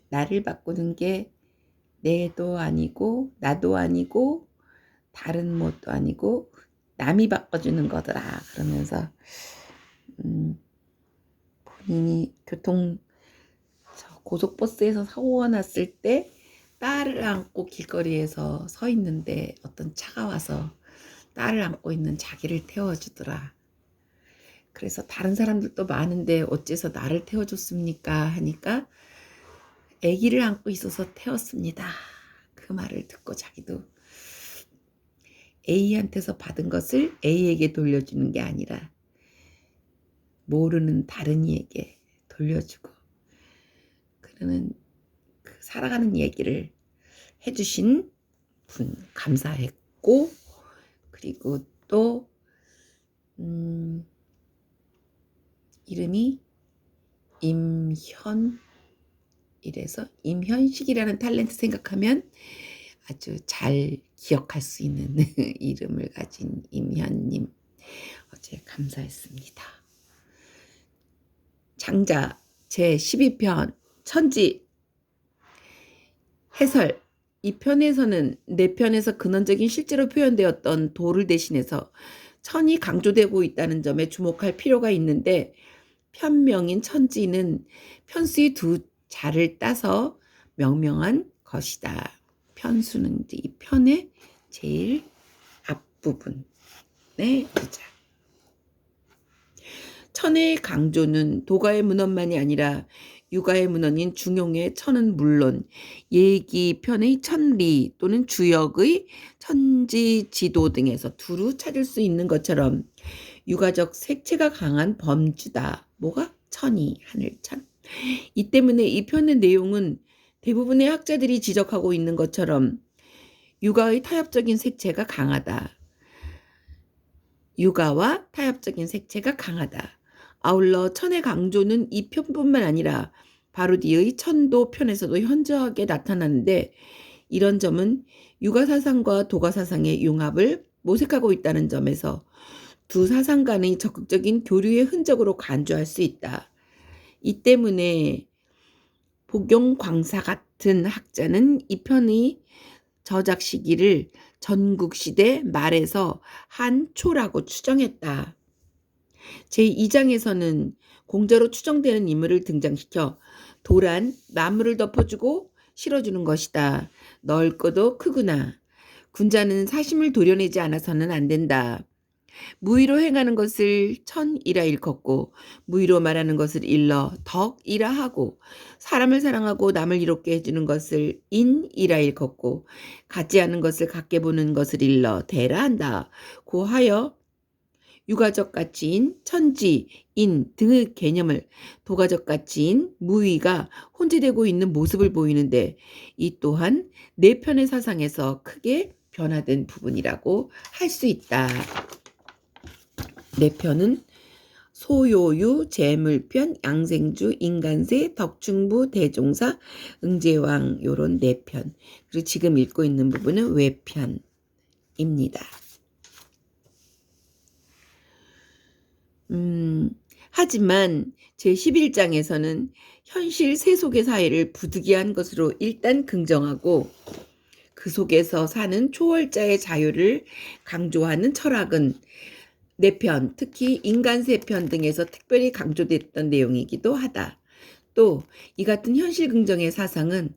나를 바꾸는 게 내도 아니고 나도 아니고 다른 뭣도 아니고 남이 바꿔주는 거더라. 그러면서 본인이 고속버스에서 사고가 났을 때 딸을 안고 길거리에서 서 있는데 어떤 차가 와서 딸을 안고 있는 자기를 태워주더라. 그래서 다른 사람들도 많은데 어째서 나를 태워줬습니까? 하니까 아기를 안고 있어서 태웠습니다. 그 말을 듣고 자기도 A한테서 받은 것을 A에게 돌려주는 게 아니라 모르는 다른 이에게 돌려주고 그러는 그 살아가는 얘기를 해주신 분 감사했고, 그리고 또 이름이 이래서 임현식이라는 탤런트 생각하면 아주 잘 기억할 수 있는 이름을 가진 임현님, 어제 감사했습니다. 장자 제12편 천지 해설. 이 편에서는 네 편에서 근원적인 실제로 표현되었던 도를 대신해서 천이 강조되고 있다는 점에 주목할 필요가 있는데, 편명인 천지는 편수의 두 자를 따서 명명한 것이다. 편수는 이제 이 편의 제일 앞부분의 두 자. 천의 강조는 도가의 문헌만이 아니라 유가의 문헌인 중용의 천은 물론 예기편의 천리 또는 주역의 천지지도 등에서 두루 찾을 수 있는 것처럼 유가적 색채가 강한 범주다. 뭐가? 천이, 하늘천. 이 때문에 이 편의 내용은 대부분의 학자들이 지적하고 있는 것처럼 유가의 타협적인 색채가 강하다. 유가와 타협적인 색채가 강하다. 아울러 천의 강조는 이 편뿐만 아니라 바로 뒤의 천도 편에서도 현저하게 나타나는데, 이런 점은 유가사상과 도가사상의 융합을 모색하고 있다는 점에서 두 사상 간의 적극적인 교류의 흔적으로 간주할 수 있다. 이 때문에 복용광사 같은 학자는 이 편의 저작 시기를 전국시대 말에서 한초라고 추정했다. 제2장에서는 공자로 추정되는 인물을 등장시켜 도란 나무를 덮어주고 실어주는 것이다. 넓고도 크구나. 군자는 사심을 도려내지 않아서는 안 된다. 무의로 행하는 것을 천이라 일컫고 무의로 말하는 것을 일러 덕이라 하고, 사람을 사랑하고 남을 이롭게 해주는 것을 인이라 일컫고 같지 않은 것을 같게 보는 것을 일러 대라 한다. 고하여 유가적 가치인 천지, 인 등의 개념을 도가적 가치인 무의가 혼재되고 있는 모습을 보이는데, 이 또한 네 편의 사상에서 크게 변화된 부분이라고 할 수 있다. 네 편은 소요유, 재물편, 양생주, 인간세, 덕충부, 대종사, 응제왕 요런 네 편. 그리고 지금 읽고 있는 부분은 외편입니다. 하지만 제11장에서는 현실 세속의 사회를 부득이한 것으로 일단 긍정하고 그 속에서 사는 초월자의 자유를 강조하는 철학은 네 편, 특히 인간세편 등에서 특별히 강조됐던 내용이기도 하다. 또 이 같은 현실 긍정의 사상은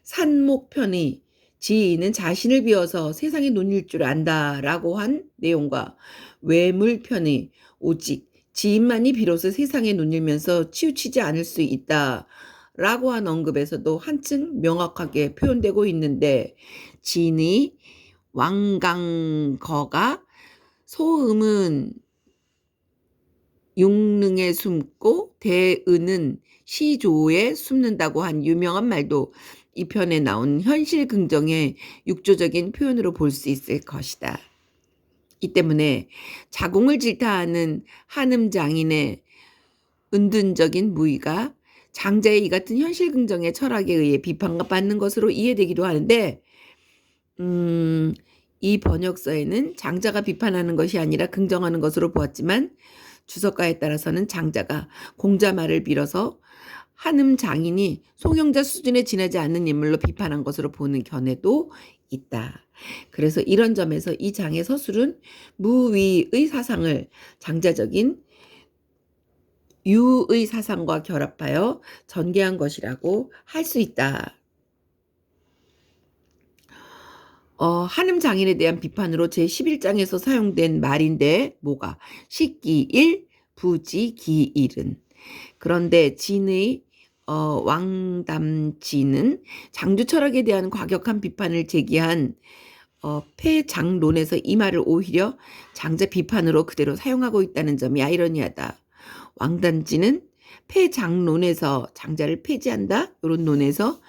산목편의 지인은 자신을 비워서 세상의 논일 줄 안다라고 한 내용과 외물편의 오직 지인만이 비로소 세상에 논일면서 치우치지 않을 수 있다라고 한 언급에서도 한층 명확하게 표현되고 있는데, 진의 왕강거가 소음은 육능에 숨고 대은은 시조에 숨는다고 한 유명한 말도 이 편에 나온 현실 긍정의 육조적인 표현으로 볼 수 있을 것이다. 이 때문에 자공을 질타하는 한음장인의 은둔적인 무의가 장자의 이 같은 현실 긍정의 철학에 의해 비판받는 것으로 이해되기도 하는데, 이 번역서에는 장자가 비판하는 것이 아니라 긍정하는 것으로 보았지만 주석가에 따라서는 장자가 공자 말을 빌어서 한음 장인이 송영자 수준에 지나지 않는 인물로 비판한 것으로 보는 견해도 있다. 그래서 이런 점에서 이 장의 서술은 무위의 사상을 장자적인 유의 사상과 결합하여 전개한 것이라고 할 수 있다. 한음 장인에 대한 비판으로 제11장에서 사용된 말인데 뭐가? 식기일, 부지기일은. 그런데 진의 왕담진은 장주 철학에 대한 과격한 비판을 제기한 폐장론에서 이 말을 오히려 장자 비판으로 그대로 사용하고 있다는 점이 아이러니하다. 왕담진은 폐장론에서 장자를 폐지한다. 이런 논에서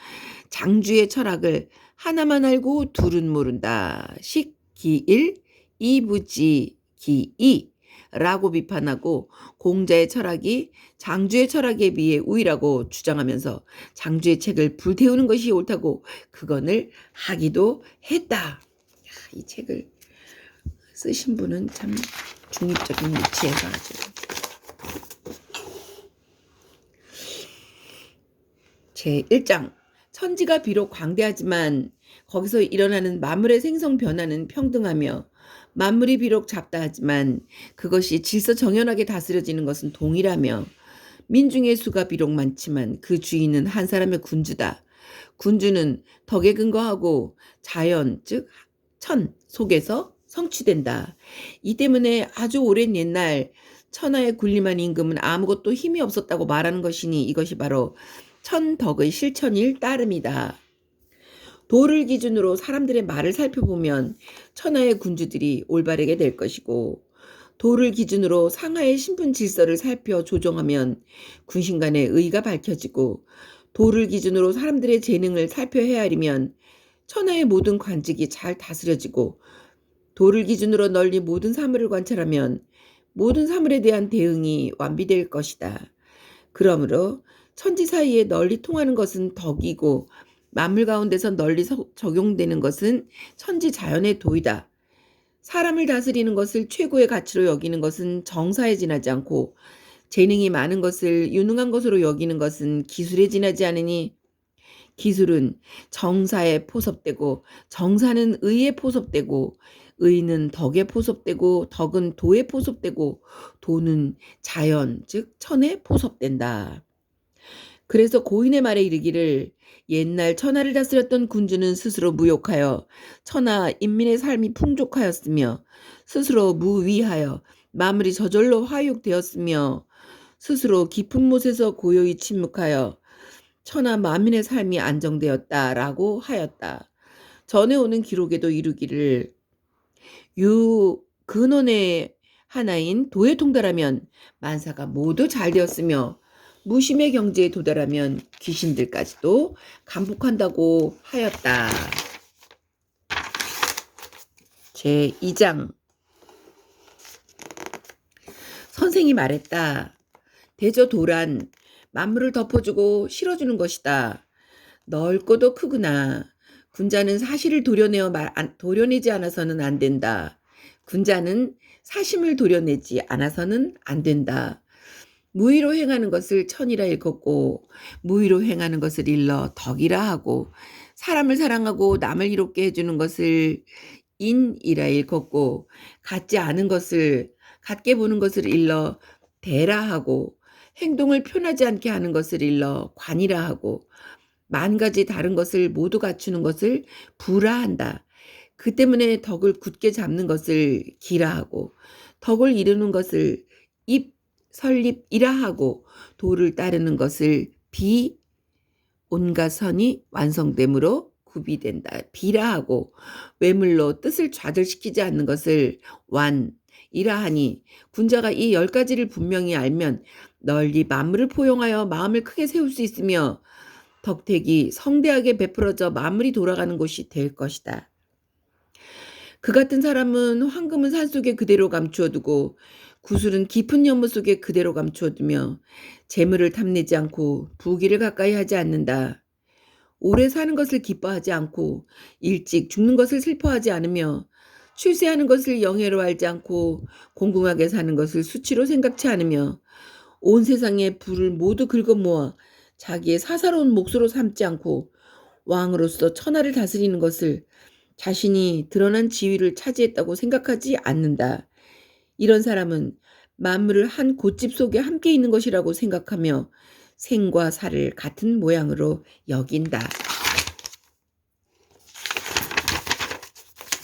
장주의 철학을 하나만 알고 둘은 모른다. 식기일, 이부지기이 라고 비판하고 공자의 철학이 장주의 철학에 비해 우위라고 주장하면서 장주의 책을 불태우는 것이 옳다고 극언을 하기도 했다. 이 책을 쓰신 분은 참 중립적인 위치에서 아주 제1장 천지가 비록 광대하지만 거기서 일어나는 만물의 생성 변화는 평등하며 만물이 비록 작다 하지만 그것이 질서정연하게 다스려지는 것은 동일하며 민중의 수가 비록 많지만 그 주인은 한 사람의 군주다. 군주는 덕에 근거하고 자연 즉 천 속에서 성취된다. 이 때문에 아주 오랜 옛날 천하의 군림한 임금은 아무것도 힘이 없었다고 말하는 것이니 이것이 바로 천덕의 실천일 따름이다. 도를 기준으로 사람들의 말을 살펴보면 천하의 군주들이 올바르게 될 것이고 도를 기준으로 상하의 신분 질서를 살펴 조정하면 군신 간의 의가 밝혀지고 도를 기준으로 사람들의 재능을 살펴 헤아리면 천하의 모든 관직이 잘 다스려지고 도를 기준으로 널리 모든 사물을 관찰하면 모든 사물에 대한 대응이 완비될 것이다. 그러므로 천지 사이에 널리 통하는 것은 덕이고 만물 가운데서 널리 적용되는 것은 천지 자연의 도이다. 사람을 다스리는 것을 최고의 가치로 여기는 것은 정사에 지나지 않고 재능이 많은 것을 유능한 것으로 여기는 것은 기술에 지나지 않으니 기술은 정사에 포섭되고 정사는 의에 포섭되고 의는 덕에 포섭되고 덕은 도에 포섭되고 도는 자연 즉 천에 포섭된다. 그래서 고인의 말에 이르기를 옛날 천하를 다스렸던 군주는 스스로 무욕하여 천하 인민의 삶이 풍족하였으며 스스로 무위하여 마무리 저절로 화육되었으며 스스로 깊은 못에서 고요히 침묵하여 천하 만민의 삶이 안정되었다라고 하였다. 전에 오는 기록에도 이르기를 근원의 하나인 도에 통달하면 만사가 모두 잘 되었으며 무심의 경지에 도달하면 귀신들까지도 감복한다고 하였다. 제2장 선생이 말했다. 대저도란 만물을 덮어주고 실어주는 것이다. 넓고도 크구나. 군자는 사실을 도려내지 않아서는 안 된다. 군자는 사심을 도려내지 않아서는 안 된다. 무의로 행하는 것을 천이라 일컫고 무의로 행하는 것을 일러 덕이라 하고 사람을 사랑하고 남을 이롭게 해주는 것을 인이라 일컫고 같지 않은 것을 같게 보는 것을 일러 대라 하고 행동을 편하지 않게 하는 것을 일러 관이라 하고 만 가지 다른 것을 모두 갖추는 것을 부라한다. 그 때문에 덕을 굳게 잡는 것을 기라 하고 덕을 이루는 것을 설립이라 하고 도를 따르는 것을 온갖 선이 완성됨으로 구비된다. 비라 하고 외물로 뜻을 좌절시키지 않는 것을 완이라 하니 군자가 이 10가지를 분명히 알면 널리 만물을 포용하여 마음을 크게 세울 수 있으며 덕택이 성대하게 베풀어져 만물이 돌아가는 곳이 될 것이다. 그 같은 사람은 황금은 산속에 그대로 감추어두고 구슬은 깊은 연못 속에 그대로 감추어두며 재물을 탐내지 않고 부귀를 가까이 하지 않는다. 오래 사는 것을 기뻐하지 않고 일찍 죽는 것을 슬퍼하지 않으며 출세하는 것을 영예로 알지 않고 공공하게 사는 것을 수치로 생각치 않으며 온 세상의 부를 모두 긁어모아 자기의 사사로운 몫으로 삼지 않고 왕으로서 천하를 다스리는 것을 자신이 드러난 지위를 차지했다고 생각하지 않는다. 이런 사람은 만물을 한 곶집 속에 함께 있는 것이라고 생각하며 생과 사를 같은 모양으로 여긴다.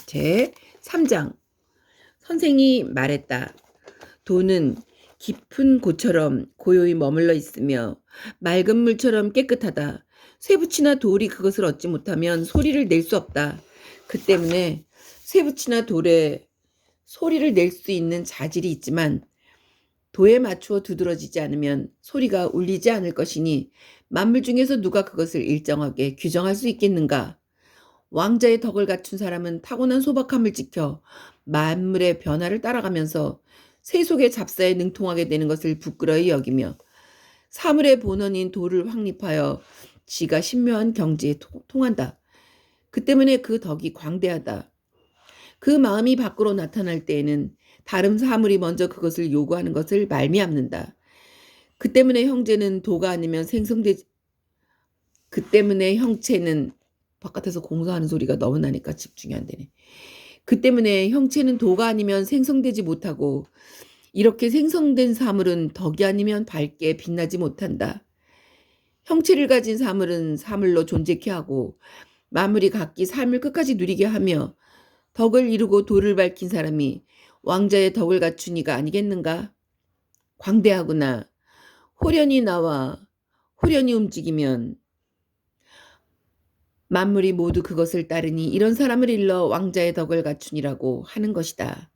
제 3장. 선생이 말했다. 도는 깊은 곳처럼 고요히 머물러 있으며 맑은 물처럼 깨끗하다. 쇠붙이나 돌이 그것을 얻지 못하면 소리를 낼 수 없다. 그 때문에 쇠붙이나 돌에 소리를 낼 수 있는 자질이 있지만 도에 맞추어 두드러지지 않으면 소리가 울리지 않을 것이니 만물 중에서 누가 그것을 일정하게 규정할 수 있겠는가? 왕자의 덕을 갖춘 사람은 타고난 소박함을 지켜 만물의 변화를 따라가면서 세속의 잡사에 능통하게 되는 것을 부끄러이 여기며 사물의 본원인 도를 확립하여 지가 신묘한 경지에 통한다. 그 때문에 그 덕이 광대하다. 그 마음이 밖으로 나타날 때에는 다른 사물이 먼저 그것을 요구하는 것을 말미암는다. 그 때문에 형체는 도가 아니면 생성되지 바깥에서 공사하는 소리가 너무 나니까 집중이 안 되네. 그 때문에 형체는 도가 아니면 생성되지 못하고 이렇게 생성된 사물은 덕이 아니면 밝게 빛나지 못한다. 형체를 가진 사물은 사물로 존재케 하고 만물이 각기 삶을 끝까지 누리게 하며 덕을 이루고 도를 밝힌 사람이 왕자의 덕을 갖춘 이가 아니겠는가? 광대하구나. 호련히 나와 호련히 움직이면 만물이 모두 그것을 따르니 이런 사람을 일러 왕자의 덕을 갖춘이라고 하는 것이다.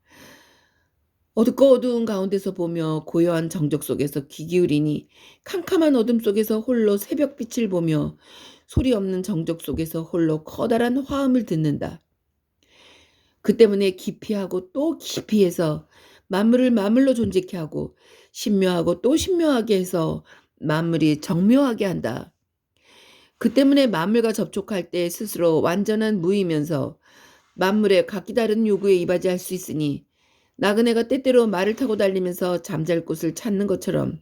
어둡고 어두운 가운데서 보며 고요한 정적 속에서 귀 기울이니 캄캄한 어둠 속에서 홀로 새벽빛을 보며 소리 없는 정적 속에서 홀로 커다란 화음을 듣는다. 그 때문에 기피하고 또 기피해서 만물을 만물로 존재케 하고 신묘하고 또 신묘하게 해서 만물이 정묘하게 한다. 그 때문에 만물과 접촉할 때 스스로 완전한 무이면서 만물의 각기 다른 요구에 이바지할 수 있으니 나그네가 때때로 말을 타고 달리면서 잠잘 곳을 찾는 것처럼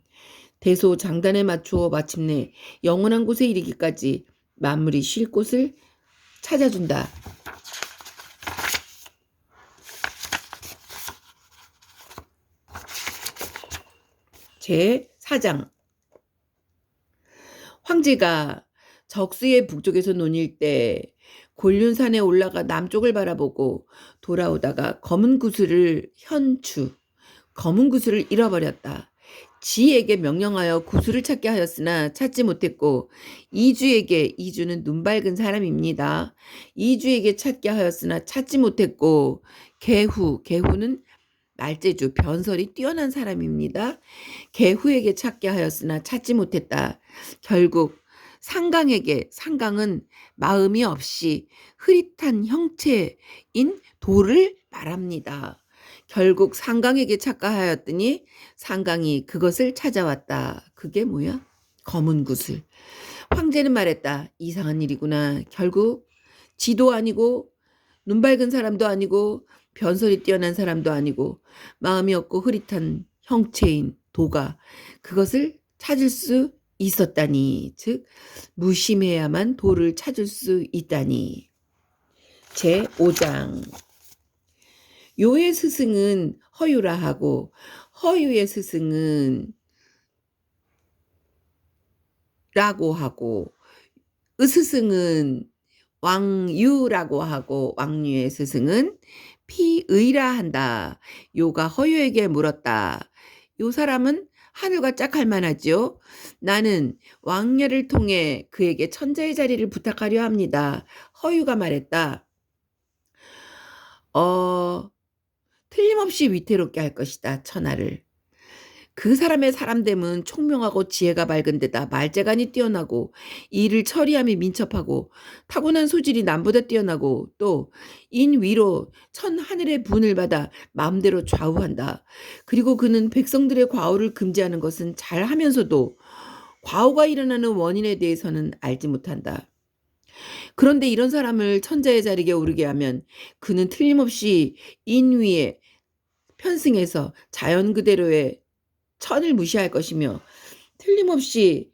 대소장단에 맞추어 마침내 영원한 곳에 이르기까지 만물이 쉴 곳을 찾아준다. 제 4장. 황제가 적수의 북쪽에서 논일 때 곤륜산에 올라가 남쪽을 바라보고 돌아오다가 검은 구슬을 잃어버렸다. 지에게 명령하여 구슬을 찾게 하였으나 찾지 못했고 이주는 눈 밝은 사람입니다. 이주에게 찾게 하였으나 찾지 못했고 개후는 말재주 변설이 뛰어난 사람입니다. 개후에게 찾게 하였으나 찾지 못했다. 결국 상강은 마음이 없이 흐릿한 형체인 도를 말합니다. 결국 상강에게 찾가 하였더니 상강이 그것을 찾아왔다. 그게 뭐야? 검은 구슬. 황제는 말했다. 이상한 일이구나. 결국 지도 아니고 눈 밝은 사람도 아니고 변설이 뛰어난 사람도 아니고 마음이 없고 흐릿한 형체인 도가 그것을 찾을 수 있었다니. 즉 무심해야만 도를 찾을 수 있다니. 제 5장. 요의 스승은 허유라 하고 허유의 스승은 라고 하고 스승은 왕유라고 하고 왕유의 스승은 피의라 한다. 요가 허유에게 물었다. 요 사람은 하늘과 짝할 만하죠. 나는 왕녀를 통해 그에게 천자의 자리를 부탁하려 합니다. 허유가 말했다. 틀림없이 위태롭게 할 것이다. 천하를. 그 사람의 사람됨은 총명하고 지혜가 밝은 데다 말재간이 뛰어나고 일을 처리함이 민첩하고 타고난 소질이 남보다 뛰어나고 또 인위로 천 하늘의 분을 받아 마음대로 좌우한다. 그리고 그는 백성들의 과오를 금지하는 것은 잘하면서도 과오가 일어나는 원인에 대해서는 알지 못한다. 그런데 이런 사람을 천자의 자리에 오르게 하면 그는 틀림없이 인위에 편승해서 자연 그대로의 천을 무시할 것이며 틀림없이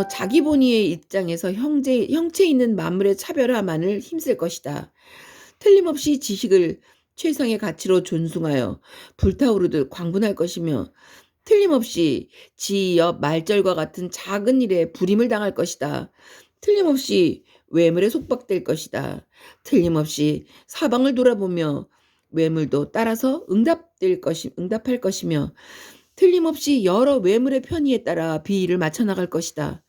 자기 본위의 입장에서 형체 있는 만물의 차별화만을 힘쓸 것이다. 틀림없이 지식을 최상의 가치로 존중하여 불타오르듯 광분할 것이며 틀림없이 지역 말절과 같은 작은 일에 불임을 당할 것이다. 틀림없이 외물에 속박될 것이다. 틀림없이 사방을 돌아보며 외물도 따라서 응답할 것이며 틀림없이 여러 외물의 편의에 따라 비위를 맞춰 나갈 것이다.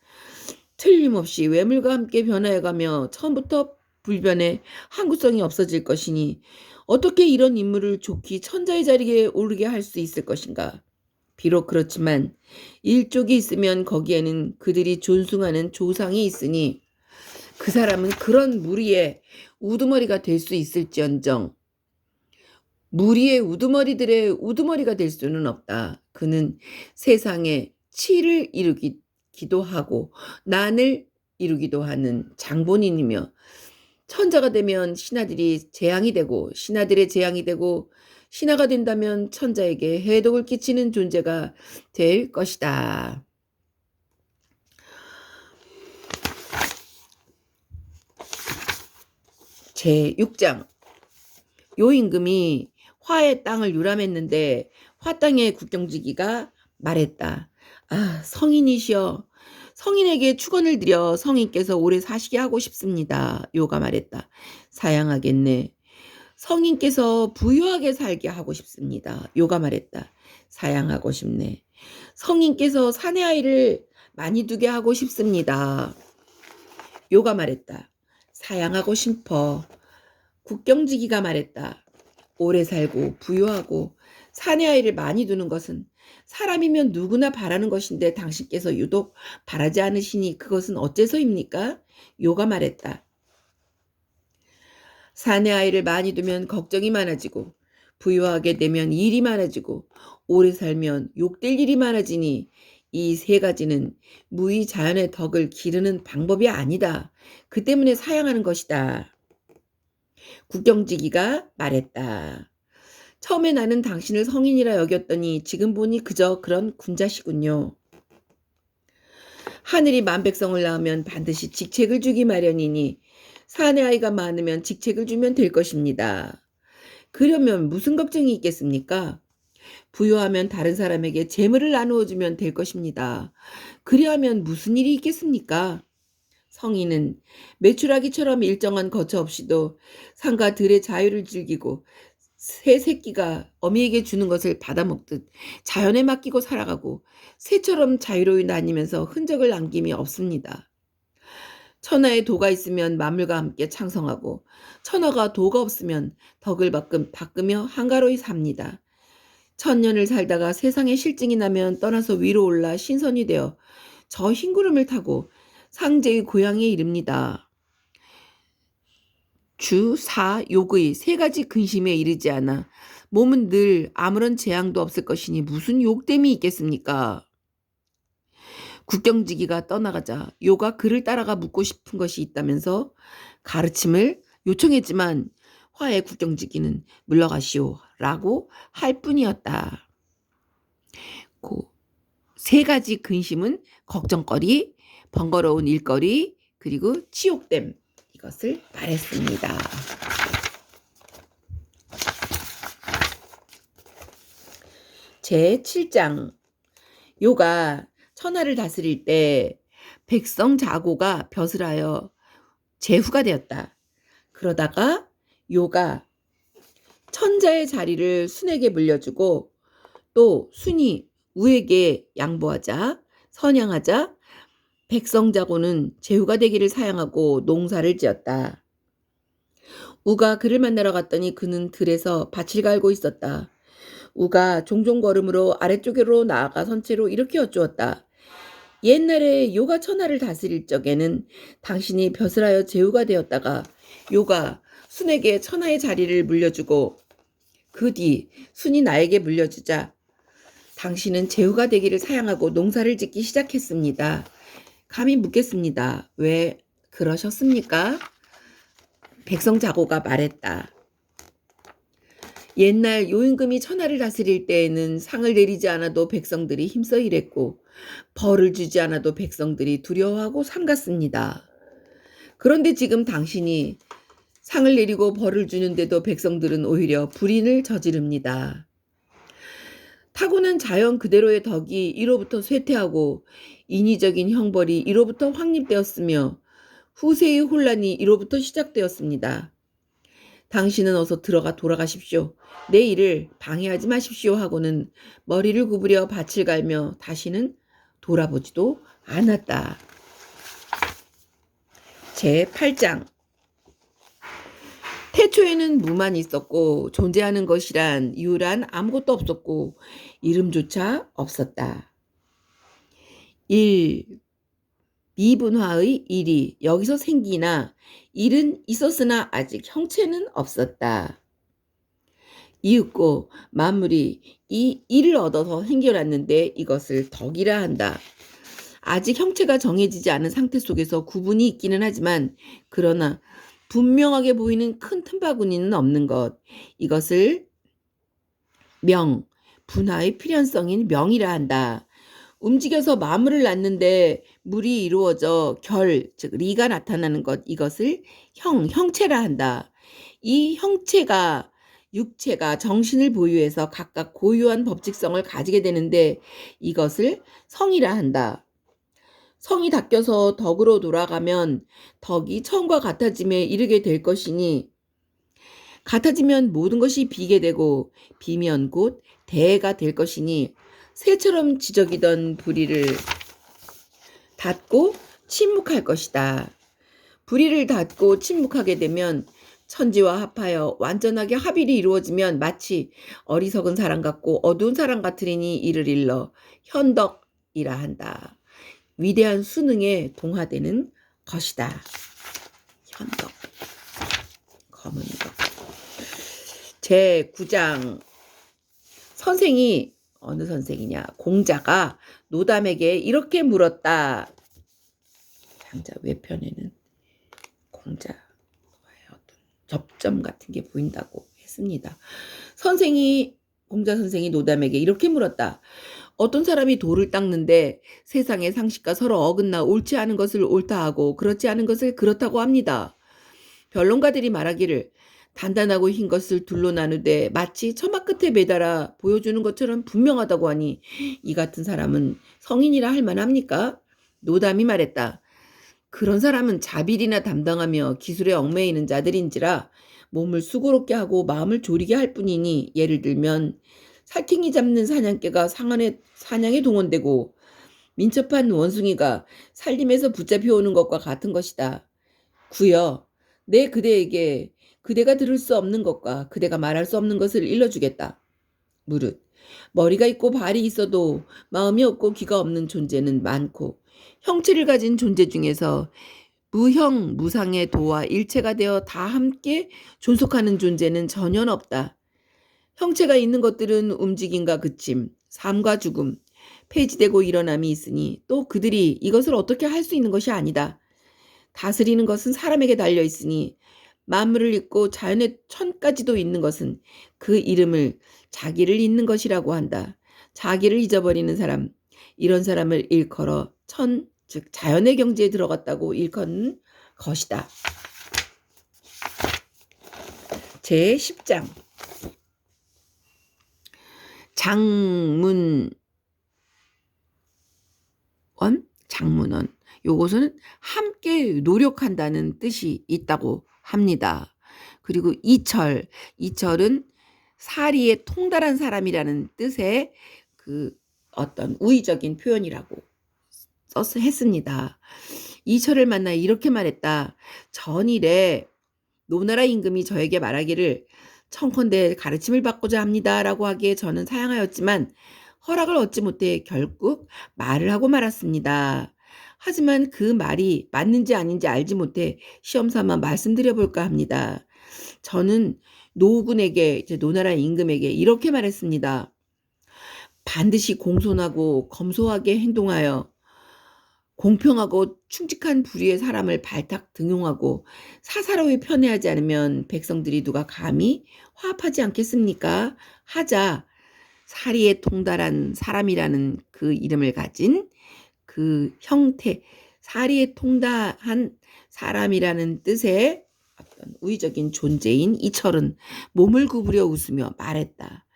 틀림없이 외물과 함께 변화해가며 처음부터 불변의 항구성이 없어질 것이니 어떻게 이런 인물을 좋게 천자의 자리에 오르게 할 수 있을 것인가? 비록 그렇지만 일족이 있으면 거기에는 그들이 존숭하는 조상이 있으니 그 사람은 그런 무리의 우두머리가 될 수 있을지언정 무리의 우두머리들의 우두머리가 될 수는 없다. 그는 세상에 치를 이루기도 하고 난을 이루기도 하는 장본인이며 천자가 되면 신하들이 재앙이 되고 신하들의 재앙이 되고 신하가 된다면 천자에게 해독을 끼치는 존재가 될 것이다. 제6장 요임금이 화의 땅을 유람했는데 화 땅의 국경지기가 말했다. 아, 성인이시여. 성인에게 축원을 드려 성인께서 오래 사시게 하고 싶습니다. 요가 말했다. 사양하겠네. 성인께서 부유하게 살게 하고 싶습니다. 요가 말했다. 사양하고 싶네. 성인께서 사내 아이를 많이 두게 하고 싶습니다. 요가 말했다. 사양하고 싶어. 국경지기가 말했다. 오래 살고 부유하고 사내 아이를 많이 두는 것은 사람이면 누구나 바라는 것인데 당신께서 유독 바라지 않으시니 그것은 어째서입니까? 요가 말했다. 사내 아이를 많이 두면 걱정이 많아지고 부유하게 되면 일이 많아지고 오래 살면 욕될 일이 많아지니 이 세 가지는 무의 자연의 덕을 기르는 방법이 아니다. 그 때문에 사양하는 것이다. 국경지기가 말했다. 처음에 나는 당신을 성인이라 여겼더니 지금 보니 그저 그런 군자시군요. 하늘이 만백성을 낳으면 반드시 직책을 주기 마련이니 사내 아이가 많으면 직책을 주면 될 것입니다. 그러면 무슨 걱정이 있겠습니까? 부유하면 다른 사람에게 재물을 나누어 주면 될 것입니다. 그리하면 무슨 일이 있겠습니까? 성인은 메추라기처럼 일정한 거처 없이도 산과 들의 자유를 즐기고 새 새끼가 어미에게 주는 것을 받아먹듯 자연에 맡기고 살아가고 새처럼 자유로이 다니면서 흔적을 남김이 없습니다. 천하에 도가 있으면 만물과 함께 창성하고 천하가 도가 없으면 덕을 바꾸며 한가로이 삽니다. 천년을 살다가 세상에 실증이 나면 떠나서 위로 올라 신선이 되어 저 흰 구름을 타고 상제의 고향에 이릅니다. 주, 사, 욕의 세 가지 근심에 이르지 않아 몸은 늘 아무런 재앙도 없을 것이니 무슨 욕됨이 있겠습니까? 국경지기가 떠나가자 요가 그를 따라가 묻고 싶은 것이 있다면서 가르침을 요청했지만 화의 국경지기는 물러가시오 라고 할 뿐이었다. 그 세 가지 근심은 걱정거리, 번거로운 일거리, 그리고 치욕됨 이것을 말했습니다. 제7장 요가 천하를 다스릴 때 백성 자고가 벼슬하여 제후가 되었다. 그러다가 요가 천자의 자리를 순에게 물려주고 또 순이 우에게 양보하자 선양하자 백성 자고는 제후가 되기를 사양하고 농사를 지었다. 우가 그를 만나러 갔더니 그는 들에서 밭을 갈고 있었다. 우가 종종 걸음으로 아래쪽으로 나아가 선체로 이렇게 여쭈었다. 옛날에 요가 천하를 다스릴 적에는 당신이 벼슬하여 제후가 되었다가 요가 순에게 천하의 자리를 물려주고 그 뒤 순이 나에게 물려주자 당신은 제후가 되기를 사양하고 농사를 짓기 시작했습니다. 감히 묻겠습니다. 왜 그러셨습니까? 백성 자고가 말했다. 옛날 요임금이 천하를 다스릴 때에는 상을 내리지 않아도 백성들이 힘써 일했고 벌을 주지 않아도 백성들이 두려워하고 삼갔습니다. 그런데 지금 당신이 상을 내리고 벌을 주는데도 백성들은 오히려 불인을 저지릅니다. 타고난 자연 그대로의 덕이 이로부터 쇠퇴하고 인위적인 형벌이 이로부터 확립되었으며 후세의 혼란이 이로부터 시작되었습니다. 당신은 어서 돌아가십시오. 내 일을 방해하지 마십시오 하고는 머리를 구부려 밭을 갈며 다시는 돌아보지도 않았다. 제8장 태초에는 무만 있었고 존재하는 것이란 이유란 아무것도 없었고 이름조차 없었다. 1. 미분화의 일이 여기서 생기나 일은 있었으나 아직 형체는 없었다. 이윽고 만물이 이 일을 얻어서 생겨났는데 이것을 덕이라 한다. 아직 형체가 정해지지 않은 상태 속에서 구분이 있기는 하지만 그러나 분명하게 보이는 큰 틈바구니는 없는 것. 이것을 분화의 필연성인 명이라 한다. 움직여서 마물을 낳는데 물이 이루어져 즉 리가 나타나는 것. 이것을 형체라 한다. 이 형체가 육체가 정신을 보유해서 각각 고유한 법칙성을 가지게 되는데 이것을 성이라 한다. 성이 닦여서 덕으로 돌아가면 덕이 처음과 같아짐에 이르게 될 것이니 같아지면 모든 것이 비게 되고 비면 곧 대가 될 것이니 새처럼 지저귀던 부리를 닫고 침묵할 것이다. 부리를 닫고 침묵하게 되면 천지와 합하여 완전하게 합일이 이루어지면 마치 어리석은 사람 같고 어두운 사람 같으리니 이를 일러 현덕이라 한다. 위대한 수능에 동화되는 것이다. 현덕, 검은 덕. 제9장 선생이 어느 선생이냐? 공자가 노담에게 이렇게 물었다. 장자 외편에는 공자와의 어떤 접점 같은 게 보인다고 했습니다. 공자 선생이 노담에게 이렇게 물었다. 어떤 사람이 돌을 닦는데 세상의 상식과 서로 어긋나 옳지 않은 것을 옳다 하고 그렇지 않은 것을 그렇다고 합니다. 변론가들이 말하기를 단단하고 흰 것을 둘로 나누되 마치 처마 끝에 매달아 보여주는 것처럼 분명하다고 하니 이 같은 사람은 성인이라 할 만합니까? 노담이 말했다. 그런 사람은 자비리나 담당하며 기술에 얽매이는 자들인지라 몸을 수고롭게 하고 마음을 졸이게 할 뿐이니 예를 들면 살쾡이 잡는 사냥개가 사냥에 동원되고 민첩한 원숭이가 살림에서 붙잡혀 오는 것과 같은 것이다. 구여, 내 그대에게 그대가 들을 수 없는 것과 그대가 말할 수 없는 것을 일러주겠다. 무릇 머리가 있고 발이 있어도 마음이 없고 귀가 없는 존재는 많고 형체를 가진 존재 중에서 무형 무상의 도와 일체가 되어 다 함께 존속하는 존재는 전혀 없다. 형체가 있는 것들은 움직임과 그침, 삶과 죽음, 폐지되고 일어남이 있으니 또 그들이 이것을 어떻게 할 수 있는 것이 아니다. 다스리는 것은 사람에게 달려 있으니 만물을 잇고 자연의 천까지도 있는 것은 그 이름을 자기를 잇는 것이라고 한다. 자기를 잊어버리는 사람, 이런 사람을 일컬어 즉 자연의 경지에 들어갔다고 일컫는 것이다. 제10장 장문원. 요것은 함께 노력한다는 뜻이 있다고 합니다. 그리고 이철은 사리에 통달한 사람이라는 뜻의 그 어떤 우의적인 표현이라고 했습니다. 이철을 만나 이렇게 말했다. 전일에 노나라 임금이 저에게 말하기를 청컨대 가르침을 받고자 합니다 라고 하기에 저는 사양하였지만 허락을 얻지 못해 결국 말을 하고 말았습니다. 하지만 그 말이 맞는지 아닌지 알지 못해 시험삼아 말씀드려볼까 합니다. 저는 노군에게, 노나라 임금에게 이렇게 말했습니다. 반드시 공손하고 검소하게 행동하여 공평하고 충직한 불의의 사람을 발탁 등용하고 사사로이 편애하지 않으면 백성들이 누가 감히 화합하지 않겠습니까? 하자 사리에 통달한 사람이라는 그 이름을 가진 그 형태, 사리에 통달한 사람이라는 뜻의 어떤 우위적인 존재인 이철은 몸을 구부려 웃으며 말했다.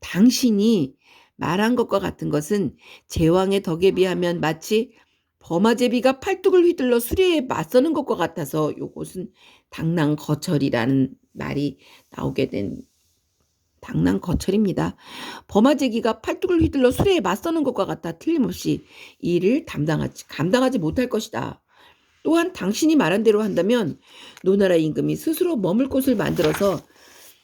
당신이 말한 것과 같은 것은 제왕의 덕에 비하면 마치 범아제비가 팔뚝을 휘둘러 수레에 맞서는 것과 같아서 요것은 당랑거철이라는 말이 나오게 된 당랑거철입니다. 범아제기가 팔뚝을 휘둘러 수레에 맞서는 것과 같아 틀림없이 이 일을 감당하지 못할 것이다. 또한 당신이 말한 대로 한다면 노나라 임금이 스스로 머물 곳을 만들어서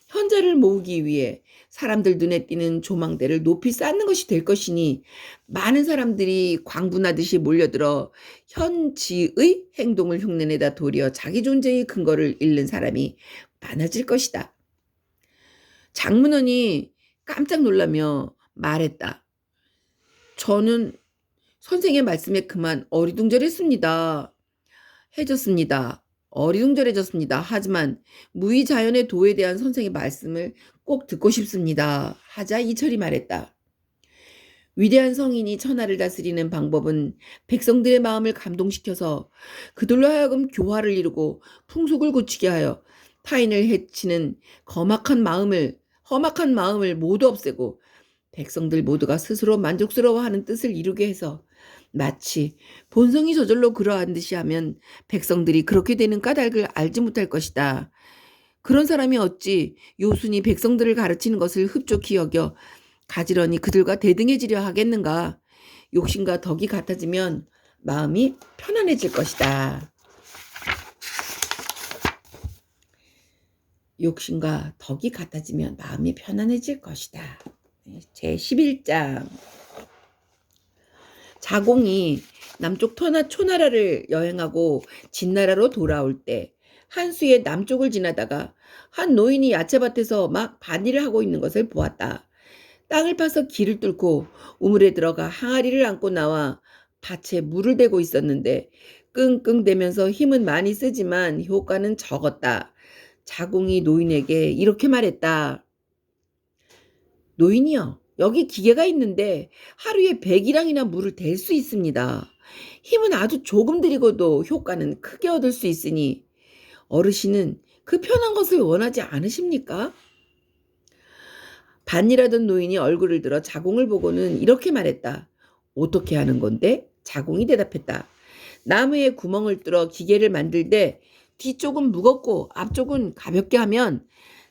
현자를 모으기 위해 사람들 눈에 띄는 조망대를 높이 쌓는 것이 될 것이니 많은 사람들이 광분하듯이 몰려들어 현지의 행동을 흉내내다 도리어 자기 존재의 근거를 잃는 사람이 많아질 것이다. 장문원이 깜짝 놀라며 말했다. 저는 선생의 말씀에 그만 어리둥절했습니다. 어리둥절해졌습니다. 하지만 무의자연의 도에 대한 선생의 말씀을 꼭 듣고 싶습니다. 하자 이철이 말했다. 위대한 성인이 천하를 다스리는 방법은 백성들의 마음을 감동시켜서 그들로 하여금 교화를 이루고 풍속을 고치게 하여 타인을 해치는 험악한 마음을 모두 없애고 백성들 모두가 스스로 만족스러워하는 뜻을 이루게 해서 마치 본성이 저절로 그러한 듯이 하면 백성들이 그렇게 되는 까닭을 알지 못할 것이다. 그런 사람이 어찌 요순이 백성들을 가르치는 것을 흡족히 여겨 가지런히 그들과 대등해지려 하겠는가. 욕심과 덕이 같아지면 마음이 편안해질 것이다. 욕심과 덕이 같아지면 마음이 편안해질 것이다. 제11장. 자공이 남쪽 초나라를 여행하고 진나라로 돌아올 때 한수의 남쪽을 지나다가 한 노인이 야채밭에서 막 밭일을 하고 있는 것을 보았다. 땅을 파서 길을 뚫고 우물에 들어가 항아리를 안고 나와 밭에 물을 대고 있었는데 끙끙대면서 힘은 많이 쓰지만 효과는 적었다. 자공이 노인에게 이렇게 말했다. 노인이여, 여기 기계가 있는데 하루에 100이랑이나 물을 댈 수 있습니다. 힘은 아주 조금 들이고도 효과는 크게 얻을 수 있으니 어르신은 그 편한 것을 원하지 않으십니까? 밭일하던 노인이 얼굴을 들어 자공을 보고는 이렇게 말했다. 어떻게 하는 건데? 자공이 대답했다. 나무에 구멍을 뚫어 기계를 만들되 뒤쪽은 무겁고 앞쪽은 가볍게 하면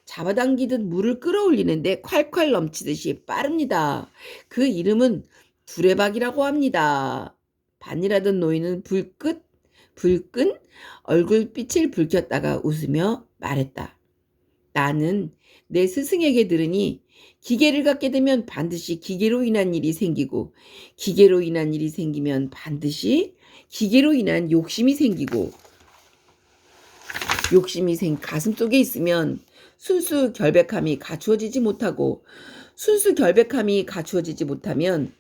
잡아당기듯 물을 끌어올리는데 콸콸 넘치듯이 빠릅니다. 그 이름은 두레박이라고 합니다. 밭일하던 노인은 불끈 얼굴빛을 붉혔다가 웃으며 말했다. 나는 내 스승에게 들으니 기계를 갖게 되면 반드시 기계로 인한 일이 생기고 기계로 인한 일이 생기면 반드시 기계로 인한 욕심이 생기고 가슴 속에 있으면 순수 결백함이 갖추어지지 못하면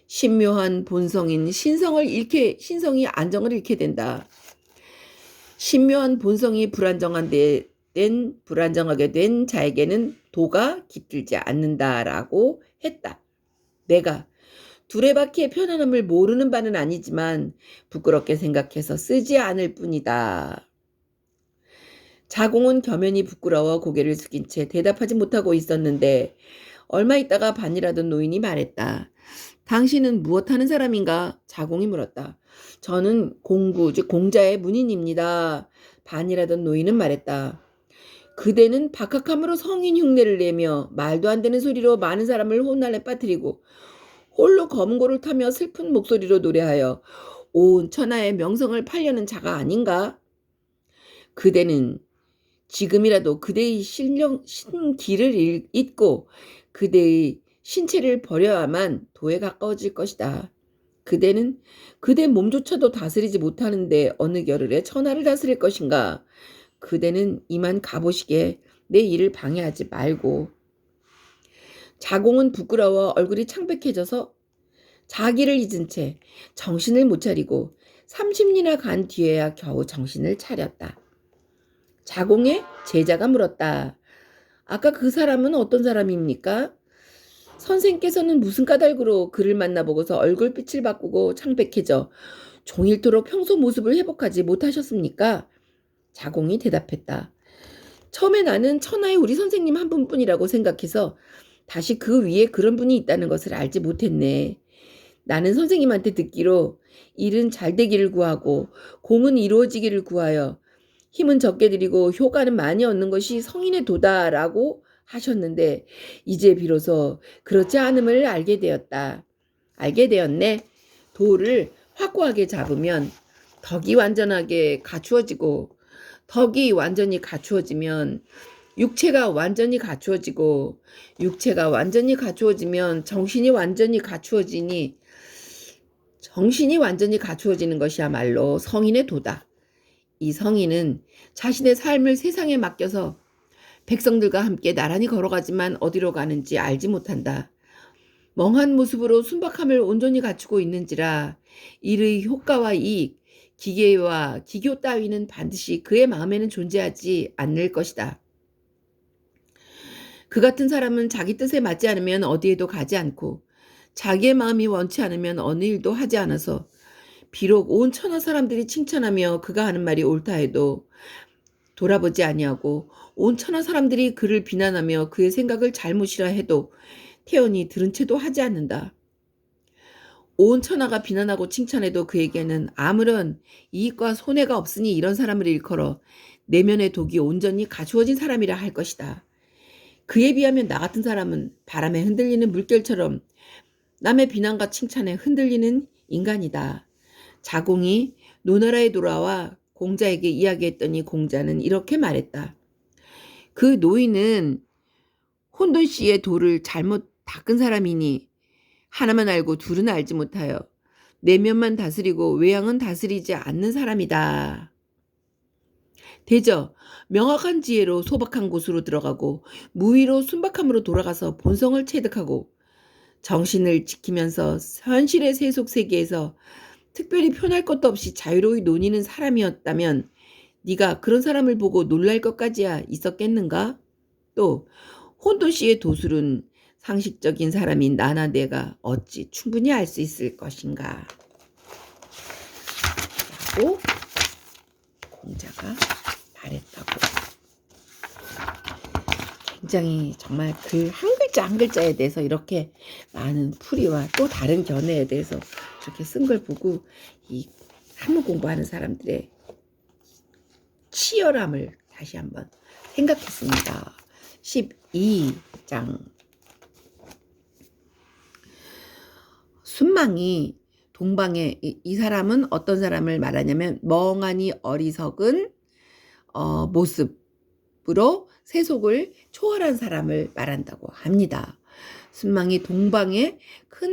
신묘한 본성인 신성이 안정을 잃게 된다. 신묘한 본성이 불안정하게 된 자에게는 도가 깃들지 않는다라고 했다. 내가 두레바퀴의 편안함을 모르는 바는 아니지만 부끄럽게 생각해서 쓰지 않을 뿐이다. 자공은 겸연히 부끄러워 고개를 숙인 채 대답하지 못하고 있었는데 얼마 있다가 밭일하던 노인이 말했다. 당신은 무엇하는 사람인가? 자공이 물었다. 저는 즉 공자의 문인입니다. 밭일하던 노인은 말했다. 그대는 박학함으로 성인 흉내를 내며 말도 안 되는 소리로 많은 사람을 혼란에 빠뜨리고 홀로 검은고를 타며 슬픈 목소리로 노래하여 온 천하의 명성을 팔려는 자가 아닌가? 그대는 지금이라도 그대의 신기를 잊고 그대의 신체를 버려야만 도에 가까워질 것이다. 그대는 그대 몸조차도 다스리지 못하는데 어느 겨를에 천하를 다스릴 것인가? 그대는 이만 가보시게 내 일을 방해하지 말고. 자공은 부끄러워 얼굴이 창백해져서 자기를 잊은 채 정신을 못 차리고 30리나 간 뒤에야 겨우 정신을 차렸다. 자공의 제자가 물었다. 아까 그 사람은 어떤 사람입니까? 선생께서는 무슨 까닭으로 그를 만나보고서 얼굴빛을 바꾸고 창백해져 종일토록 평소 모습을 회복하지 못하셨습니까? 자공이 대답했다. 처음에 나는 천하의 우리 선생님 한 분뿐이라고 생각해서 다시 그 위에 그런 분이 있다는 것을 알지 못했네. 나는 선생님한테 듣기로 일은 잘 되기를 구하고 공은 이루어지기를 구하여 힘은 적게 들이고 효과는 많이 얻는 것이 성인의 도다라고 하셨는데 이제 비로소 그렇지 않음을 알게 되었네. 도를 확고하게 잡으면 덕이 완전하게 갖추어지고 덕이 완전히 갖추어지면 육체가 완전히 갖추어지고 육체가 완전히 갖추어지면 정신이 완전히 갖추어지니 정신이 완전히 갖추어지는 것이야말로 성인의 도다. 이 성인은 자신의 삶을 세상에 맡겨서 백성들과 함께 나란히 걸어가지만 어디로 가는지 알지 못한다. 멍한 모습으로 순박함을 온전히 갖추고 있는지라 일의 효과와 이익, 기계와 기교 따위는 반드시 그의 마음에는 존재하지 않을 것이다. 그 같은 사람은 자기 뜻에 맞지 않으면 어디에도 가지 않고 자기의 마음이 원치 않으면 어느 일도 하지 않아서 비록 온 천하 사람들이 칭찬하며 그가 하는 말이 옳다 해도 돌아보지 아니하고 온 천하 사람들이 그를 비난하며 그의 생각을 잘못이라 해도 태연히 들은 채도 하지 않는다. 온 천하가 비난하고 칭찬해도 그에게는 아무런 이익과 손해가 없으니 이런 사람을 일컬어 내면의 독이 온전히 갖추어진 사람이라 할 것이다. 그에 비하면 나 같은 사람은 바람에 흔들리는 물결처럼 남의 비난과 칭찬에 흔들리는 인간이다. 자공이 노나라에 돌아와 공자에게 이야기했더니 공자는 이렇게 말했다. 그 노인은 혼돈 씨의 돌을 잘못 닦은 사람이니 하나만 알고 둘은 알지 못하여 내면만 다스리고 외양은 다스리지 않는 사람이다. 대저 명확한 지혜로 소박한 곳으로 들어가고 무위로 순박함으로 돌아가서 본성을 체득하고 정신을 지키면서 현실의 세속 세계에서 특별히 표현할 것도 없이 자유로이 논의는 사람이었다면 네가 그런 사람을 보고 놀랄 것까지야 있었겠는가? 또 혼돈 씨의 도술은 상식적인 사람인 나나 내가 어찌 충분히 알 수 있을 것인가? 라고 공자가 말했다고. 굉장히 정말 글 한 글자 한 글자에 대해서 이렇게 많은 풀이와 또 다른 견해에 대해서 이렇게 쓴 걸 보고 이 한문 공부하는 사람들의 치열함을 다시 한번 생각했습니다. 12장 순망이 동방에 이 사람은 어떤 사람을 말하냐면 멍하니 어리석은 모습으로 세속을 초월한 사람을 말한다고 합니다. 순망이 동방에 큰